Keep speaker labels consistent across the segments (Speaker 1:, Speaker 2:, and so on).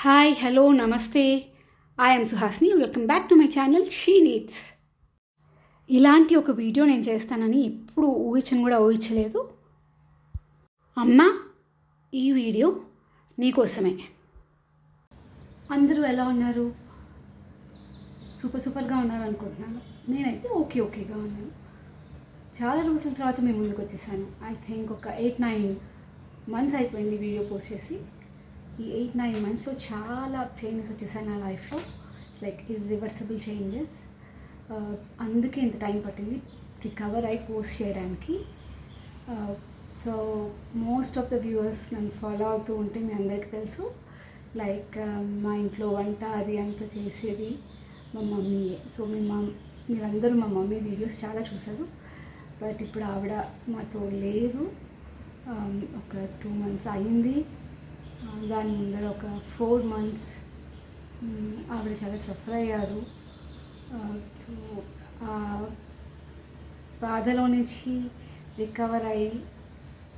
Speaker 1: Hi hello నమస్తే I'm Suhasini welcome back to my channel she needs. ఇలాంటి ఒక video నేను చేస్తానని ఎప్పుడు ఊహించను కూడా ఊహించలేదు. అమ్మ, ఈ వీడియో నీకోసమే. అందరూ ఎలా ఉన్నారు? సూపర్గా ఉన్నారు అనుకుంటున్నాను. నేనైతే ఓకేగా ఉన్నాను. చాలా రోజుల తర్వాత మేము ముందుకు వచ్చేసాను. ఐ థింక్ ఒక 8-9 months అయిపోయింది వీడియో పోస్ట్ చేసి. ఈ 8-9 monthsలో చాలా చేంజెస్ వచ్చేసాయి నా లైఫ్లో, లైక్ ఇర్రివర్సిబుల్ చేంజెస్. అందుకే ఇంత టైం పట్టింది రికవర్ అయి పోస్ట్ చేయడానికి. So most of the viewers నన్ను ఫాలో అవుతూ ఉంటే మీ అందరికీ తెలుసు, లైక్ మా ఇంట్లో వంట అది అంతా చేసేది మా మమ్మీయే. సో మీరందరూ మా మమ్మీ వీడియోస్ చాలా చూశారు. బట్ ఇప్పుడు ఆవిడ మాతో లేదు. ఒక 2 months అయింది. దాని ముందర ఒక 4 months ఆవిడ చాలా సఫర్ అయ్యారు. సో బాధలో నుంచి రికవర్ అయ్యి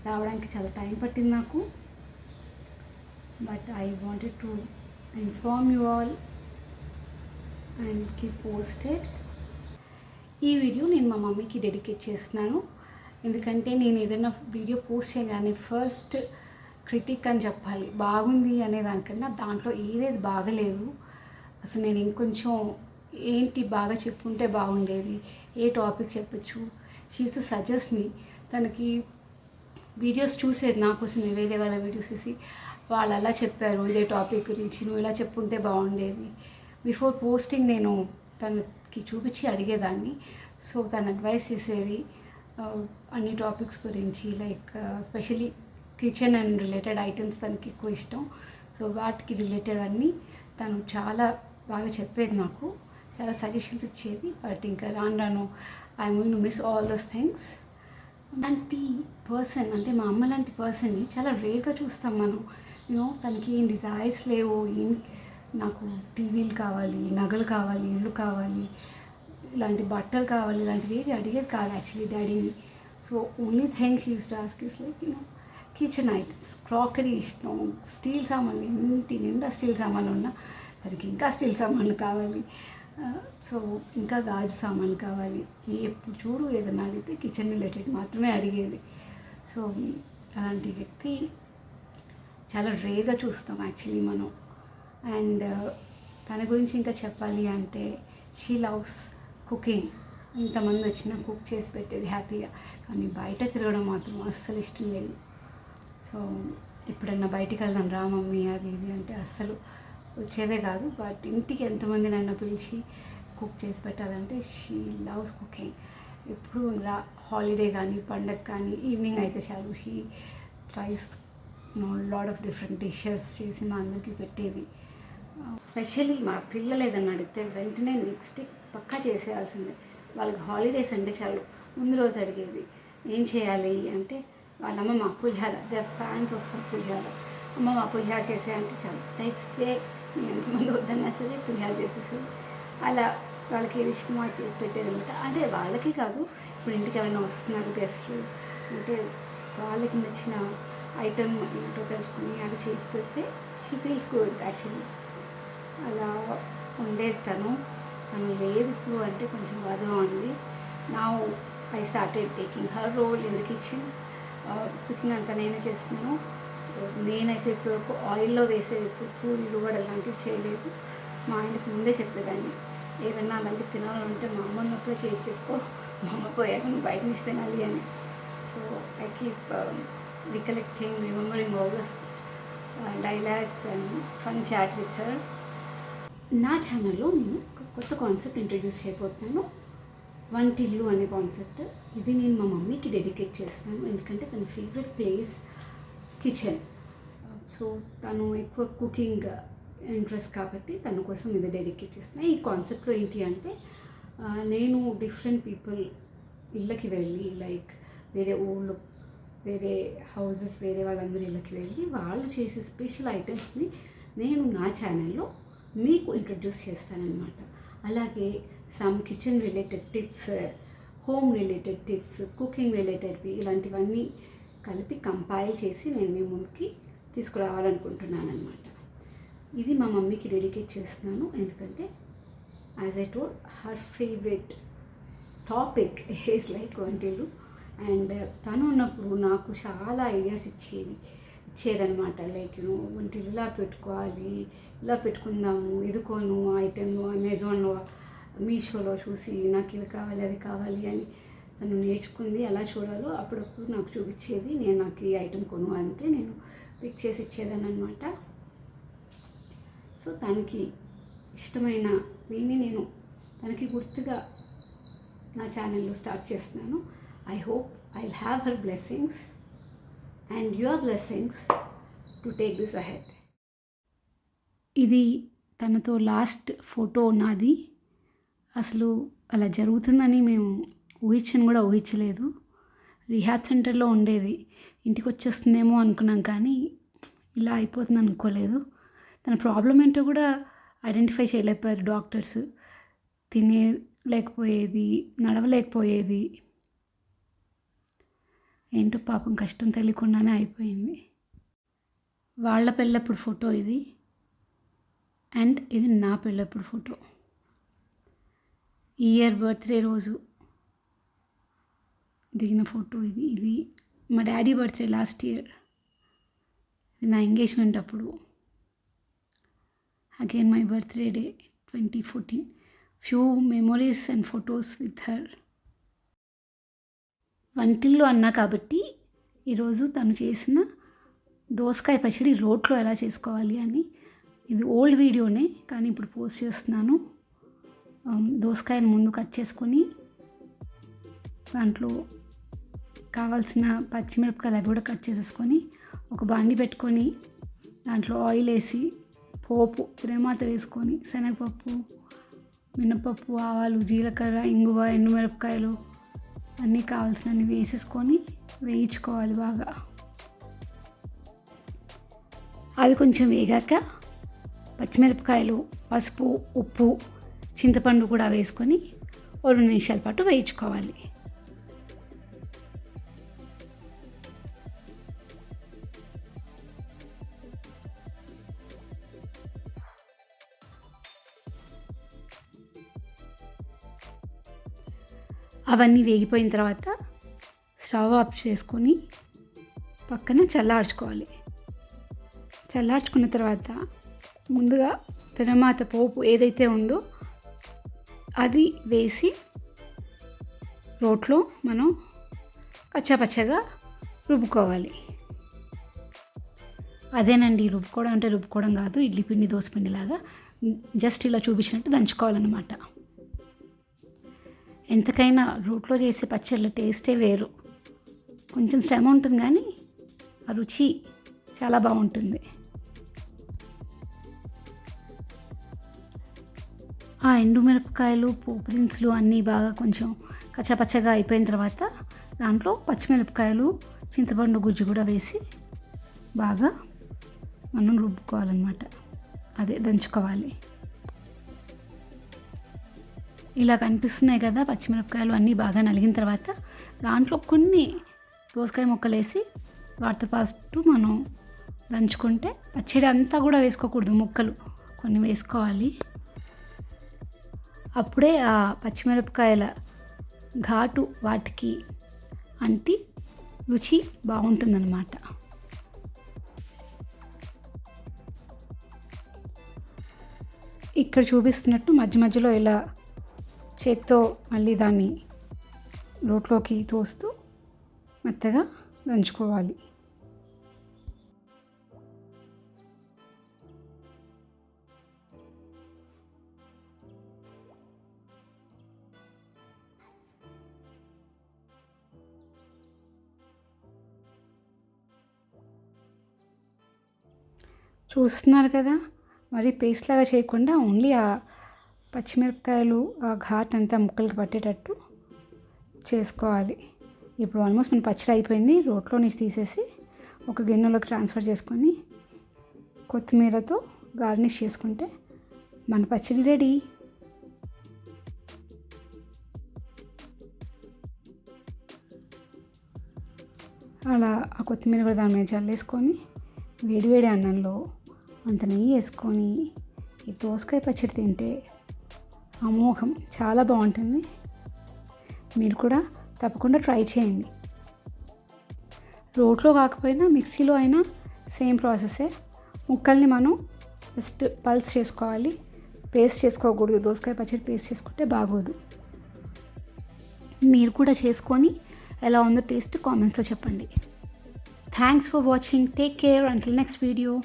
Speaker 1: రావడానికి చాలా టైం పట్టింది నాకు. But I wanted to inform you all and keep posted. ఈ వీడియో నేను మా మమ్మీకి డెడికేట్ చేస్తున్నాను. ఎందుకంటే నేను ఏదైనా వీడియో పోస్ట్ చేయగానే ఫస్ట్ క్రిటిక్ అని చెప్పాలి. బాగుంది అనే దానికన్నా దాంట్లో ఏదేది బాగలేదు, అసలు నేను ఇంకొంచెం ఏంటి బాగా చెప్పుంటే బాగుండేది, ఏ టాపిక్ చెప్పచ్చు, she use to suggest me. తనకి వీడియోస్ చూసేది నా కోసం, వేరే వాళ్ళ వీడియోస్ చూసి వాళ్ళు అలా చెప్పారు ఇదే టాపిక్ గురించి, నువ్వు ఇలా చెప్పుంటే బాగుండేది. బిఫోర్ పోస్టింగ్ నేను తనకి చూపించి అడిగేదాన్ని. సో తను అడ్వైస్ చేసేది అన్ని టాపిక్స్ గురించి, like specially kitchen and related items తనకి ఎక్కువ ఇష్టం. సో వాటికి రిలేటెడ్ అన్నీ తను చాలా బాగా చెప్పేది, నాకు చాలా సజెషన్స్ ఇచ్చేది. బట్ ఇంకా రాను I'm going to miss all those things. అలాంటి పర్సన్ అంటే మా అమ్మ లాంటి పర్సన్ని చాలా రేర్గా చూస్తాం మనం. తనకి ఏం డిజైర్స్ లేవు, ఏం నాకు టీవీలు కావాలి, నగలు కావాలి, ఇల్లు కావాలి, ఇలాంటి బట్టలు కావాలి, ఇలాంటివి ఏవి అడిగేది కాదు యాక్చువల్లీ డాడీని. So only things use to ask is like kitchen items, crockery ఇష్టం, స్టీల్ సామాన్లు, ఇంటి నిండా స్టీల్ సామాన్లు ఉన్నా తనకి ఇంకా స్టీల్ సామాన్లు కావాలి. సో ఇంకా గాజు సామాన్లు కావాలి. ఎప్పుడు చూడు ఏదైనా అడిగితే కిచెన్ రిలేటెడ్ మాత్రమే అడిగేది. సో అలాంటి వ్యక్తి చాలా రేర్గా చూస్తాం యాక్చువల్లీ మనం. అండ్ తన గురించి ఇంకా చెప్పాలి అంటే షీ లవ్స్ కుకింగ్. ఇంతమంది వచ్చినా కుక్ చేసి పెట్టేది హ్యాపీగా, కానీ బయట తిరగడం మాత్రం అస్సలు ఇష్టం లేదు. సో ఎప్పుడన్నా బయటికి వెళ్దాం రా మమ్మీ అది ఇది అంటే అస్సలు వచ్చేదే కాదు. బట్ ఇంటికి ఎంతమంది నన్ను పిలిచి కుక్ చేసి పెట్టాలంటే షీ లవ్స్ కుకింగ్. ఎప్పుడు హాలిడే కానీ పండగ కానీ ఈవినింగ్ అయితే చాలు, she tries lot of different dishes చేసి మా అందరికీ పెట్టేది. స్పెషల్లీ మా పిల్లలు ఏదన్నా అడిగితే వెంటనే నెక్స్ట్ డే పక్కా చేసేయాల్సిందే. వాళ్ళకి హాలిడేస్ అంటే చాలు ముందు రోజు అడిగేది ఏం చేయాలి అంటే వాళ్ళమ్మ మా పులిహార, దే ఆర్ ఫ్యాన్స్ ఆఫ్ పులిహార. అమ్మ మా పులిహార చేసేయంటే చాలు నెక్స్ట్ డే ఎంతమంది వద్దన్నా సరే పులిహార చేసేసేది. అలా వాళ్ళకి ఏది ఇష్టమో అది చేసి పెట్టేది అనమాట. అంటే వాళ్ళకి కాదు, ఇప్పుడు ఇంటికి ఎవరైనా వస్తున్నారు గెస్ట్లు అంటే వాళ్ళకి నచ్చిన ఐటమ్ ఏంటో తెలుసుకుని అది చేసి పెడితే షీ ఫీల్స్ గుడ్ యాక్చువల్లీ. అలా ఉండేది తను లేదు ఇప్పుడు అంటే కొంచెం బాధగా ఉంది. నా I started taking her role in the kitchen. Cooking అంతా నేనే చేస్తున్నాను. నేనైతే ఇప్పటివరకు ఆయిల్లో వేసే పూరీలు కూడా అలాంటివి చేయలేదు. మా ఆయనకు ముందే చెప్పేదాన్ని ఏదన్నా అలాంటివి తినాలంటే మా అమ్మ ఉన్నప్పుడే చేసుకో, మా అమ్మ పోయాక నువ్వు బయట నుంచి తినాలి అని. So I keep recollecting, remembering all those dialogues and fun chat with her. నా ఛానల్లో నేను ఒక కొత్త కాన్సెప్ట్ ఇంట్రడ్యూస్ చేయబోతున్నాను, వంటిల్లు అనే కాన్సెప్ట్. ఇది నేను మా మమ్మీకి డెడికేట్ చేస్తాను, ఎందుకంటే తన ఫేవరెట్ ప్లేస్ కిచెన్. సో తను ఎక్కువ కుకింగ్ ఇంట్రెస్ట్ కాబట్టి తన కోసం ఇది డెడికేట్ చేస్తున్నాను. ఈ కాన్సెప్ట్లో ఏంటి అంటే నేను డిఫరెంట్ పీపుల్ ఇళ్ళకి వెళ్ళి, లైక్ వేరే ఊళ్ళు, వేరే హౌసెస్, వేరే వాళ్ళందరూ ఇళ్ళకి వెళ్ళి వాళ్ళు చేసే స్పెషల్ ఐటమ్స్ని నేను నా ఛానల్లో మీకు ఇంట్రడ్యూస్ చేస్తానన్నమాట. అలాగే some kitchen related tips, home related tips, cooking రిలేటెడ్వి ఇలాంటివన్నీ కలిపి కంపైల్ చేసి నేను మీ ముందుకి తీసుకురావాలనుకుంటున్నాను అనమాట. ఇది మా మమ్మీకి డెడికేట్ చేస్తున్నాను, ఎందుకంటే as I told her favourite topic is like వంటలు. అండ్ తను ఉన్నప్పుడు నాకు చాలా ఐడియాస్ ఇచ్చేదనమాట. లైక్ వంటలు ఇలా పెట్టుకోవాలి, ఇలా పెట్టుకుందాము, ఇదికోను ఐటెమ్ అమెజాన్లో మీషోలో చూసి నాకు ఇవి కావాలి అవి కావాలి అని తను నేర్చుకుంది. ఎలా చూడాలో అప్పుడప్పుడు నాకు చూపించేది. నేను నాకు ఈ ఐటెం కొను అంటే నేను పిక్ చేసి ఇచ్చేదాన్ని అనమాట. సో తనకి ఇష్టమైన దీన్ని నేను తనకి గుర్తుగా నా ఛానల్లో స్టార్ట్ చేస్తున్నాను. I hope I will have her blessings and your blessings to take this ahead. ఇది తనతో లాస్ట్ ఫోటో నాది. అసలు అలా జరుగుతుందని మేము ఊహించని కూడా ఊహించలేదు. రిహాబ్ సెంటర్లో ఉండేది, ఇంటికి వచ్చేస్తుందేమో అనుకున్నాం, కానీ ఇలా అయిపోతుంది అనుకోలేదు. తన ప్రాబ్లం ఏంటో కూడా ఐడెంటిఫై చేయలేకపోయారు డాక్టర్స్. తినలేకపోయేది, నడవలేకపోయేది. ఏంటో పాపం కష్టం తెలియకుండానే అయిపోయింది. వాళ్ళ పెళ్ళప్పుడు ఫోటో ఇది, అండ్ ఇది నా పెళ్ళప్పుడు ఫోటో. ఈ ఇయర్ బర్త్డే రోజు దిగిన ఫోటో ఇది. ఇది మా డాడీ బర్త్డే లాస్ట్ ఇయర్. ఇది నా ఎంగేజ్మెంట్ అప్పుడు. Again my birthday day 2014. Few memories and photos with her. వంటిల్లు అన్నా కాబట్టి ఈరోజు తను చేసిన దోసకాయ పచ్చడి రోట్లో ఎలా చేసుకోవాలి అని. ఇది ఓల్డ్ వీడియోనే, కానీ ఇప్పుడు పోస్ట్ చేస్తున్నాను. దోసకాయను ముందు కట్ చేసుకొని దాంట్లో కావాల్సిన పచ్చిమిరపకాయలు అవి కూడా కట్ చేసేసుకొని ఒక బాండి పెట్టుకొని దాంట్లో ఆయిల్ వేసి పోపు తిరగమాత వేసుకొని శనగపప్పు, మినపప్పు, ఆవాలు, జీలకర్ర, ఇంగువ, ఎండుమిరపకాయలు అన్నీ కావాల్సినవి వేసేసుకొని వేయించుకోవాలి బాగా. అవి కొంచెం వేగాక పచ్చిమిరపకాయలు, పసుపు, ఉప్పు, చింతపండు కూడా వేసుకొని ఓ 2 నిమిషాల పాటు వేయించుకోవాలి. అవన్నీ వేగిపోయిన తర్వాత స్టవ్ ఆఫ్ చేసుకొని పక్కన చల్లార్చుకోవాలి. చల్లార్చుకున్న తర్వాత ముందుగా తిరమాత పోపు ఏదైతే ఉందో అది వేసి రోట్లో మనం కచ్చాపచ్చగా రుబ్బుకోవాలి. అదేనండి రుబ్బుకోవడం అంటే రుబ్బుకోవడం కాదు, ఇడ్లీ పిండి దోశ పిండిలాగా జస్ట్ ఇలా చూపించినట్టు దంచుకోవాలన్నమాట. ఎంతకైనా రోట్లో చేసే పచ్చళ్ళ టేస్టే వేరు. కొంచెం శ్రమ ఉంటుంది కానీ ఆ రుచి చాలా బాగుంటుంది. ఆ ఎండుమిరపకాయలు, పోపు దినుసులు అన్నీ బాగా కొంచెం కచ్చపచ్చగా అయిపోయిన తర్వాత దాంట్లో పచ్చిమిరపకాయలు, చింతపండు గుజ్జు కూడా వేసి బాగా మనం రుబ్బుకోవాలన్నమాట. అదే దంచుకోవాలి. ఇలా కనిపిస్తున్నాయి కదా పచ్చిమిరపకాయలు అన్నీ బాగా నలిగిన తర్వాత దాంట్లో కొన్ని దోసకాయ ముక్కలు వేసి వాటితో పాటు మనం దంచుకుంటే, పచ్చడి అంతా కూడా వేసుకోకూడదు, ముక్కలు కొన్ని వేసుకోవాలి. అప్పుడే ఆ పచ్చిమిరపకాయల ఘాటు వాటికి అంటి రుచి బాగుంటుందన్నమాట. ఇక్కడ చూపిస్తున్నట్టు మధ్య మధ్యలో ఇలా చేత్తో మళ్ళీ దాన్ని రోట్లోకి తోస్తూ మెత్తగా దంచుకోవాలి. చూస్తున్నారు కదా, మరి పేస్ట్ లాగా చేయకుండా ఓన్లీ ఆ పచ్చిమిరపకాయలు ఆ ఘాట్ అంతా ముక్కలకి పట్టేటట్టు చేసుకోవాలి. ఇప్పుడు ఆల్మోస్ట్ మన పచ్చడి అయిపోయింది. రోట్లో నుంచి తీసేసి ఒక గిన్నెలోకి ట్రాన్స్ఫర్ చేసుకొని కొత్తిమీరతో గార్నిష్ చేసుకుంటే మన పచ్చడి రెడీ. అలా ఆ కొత్తిమీర కూడా దాని మీద చల్లేసుకొని వేడివేడి అన్నంలో అంత నెయ్యి వేసుకొని ఈ దోసకాయ పచ్చడి తింటే అమోఘం, చాలా బాగుంటుంది. మీరు కూడా తప్పకుండా ట్రై చేయండి. రోట్లో కాకపోయినా మిక్సీలో అయినా సేమ్ ప్రాసెసే. ముక్కల్ని మనం జస్ట్ పల్స్ చేసుకోవాలి, పేస్ట్ చేసుకోకూడదు. దోసకాయ పచ్చడి పేస్ట్ చేసుకుంటే బాగోదు. మీరు కూడా చేసుకొని ఎలా ఉందో టేస్ట్ కామెంట్స్లో చెప్పండి. Thanks for watching. Take care. Until next video.